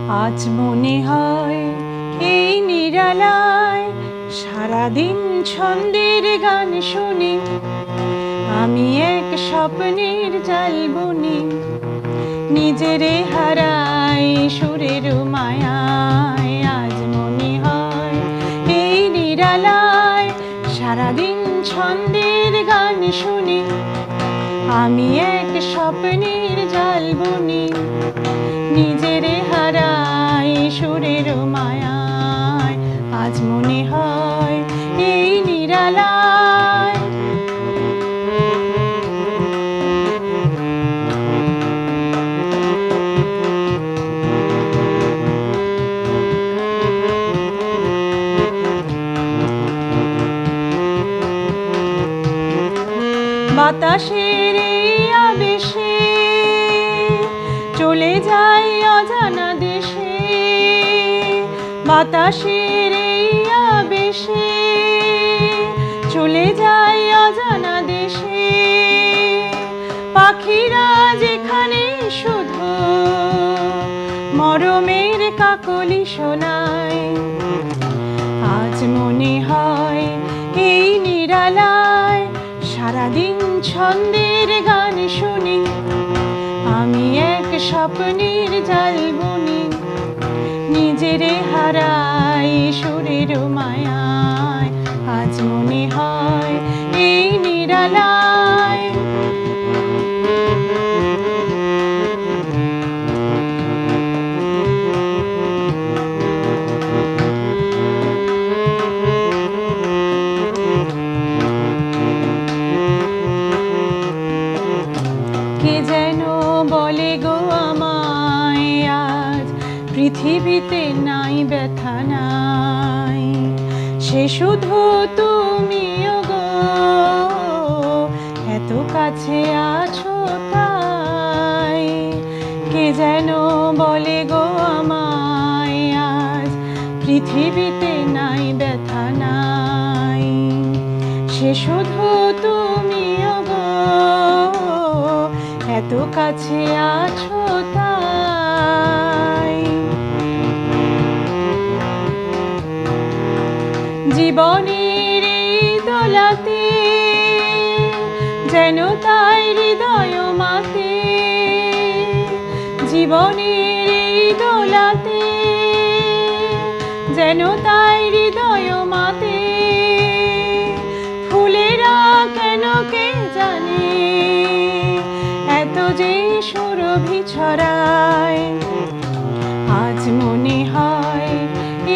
আজ মনে হয় এই নিরালায় সারাদিন ছন্দের গান শুনি, আমি এক স্বপ্নের জাল বুনি, নিজেরে হারাই সুরের মায়ায়। আজ মনে হয় এই নিরালায় সারাদিন ছন্দের গান শুনি, আমি এক স্বপ্নের জাল বুনি, নিজেরে হারাই সুরের মায়ায়। আজ মনে হয় এই নিরালায় বাতাসের এই আবেশে চলে যাই অজানা দেশে, বাতাসের এই আবেশে চলে যাই অজানা দেশে। পাখিরা যেখানে শুধু মরমের কাকলি শোনায়, আজ মনে হয় এই নিরালায় সারাদিন ছন্দের গান শুনি, আমি এক স্বপ্নের জাল বুনি, নিজেরে হারাই সুরের মায়ায়। আজ মনে হয় এই নিরালায় কে যেন বলে গো আমায়, আজ পৃথিবীতে নাই ব্যথা নাই, সে শুধু তুমিও গো, এত কাছে আছো তাই। কে যেন বলে গো আমায়, আজ পৃথিবীতে নাই ব্যথা নাই, সে শুধু তুমিও গো, এত কাছে আছো তাই। জীবনের এই দোলাতে যেন তাই হৃদয় মাতে, জীবনের এই দোলাতে যেন তাই হৃদয় মাতে। ফুলেরা কেন কে জানে এত যে সুরভি ছড়ায়, আজ মনে হয়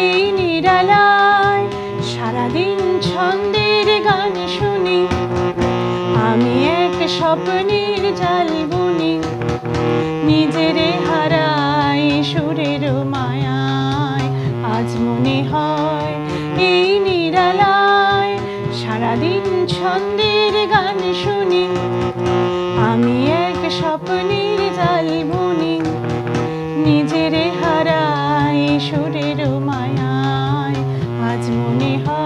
এই নিরালায় সারাদিন ছন্দের গান শুনি, আমি এক স্বপ্নের জাল বুনি, নিজেরে হারাই সুরের মায়ায়। আজ মনে হয় এই নিরালায় সারাদিন ছন্দের গান শুনি, আমি এক স্বপ্নের জাল বুনি, নিজেরে হারাই সুরের মায়ায়। আজ মনে হয়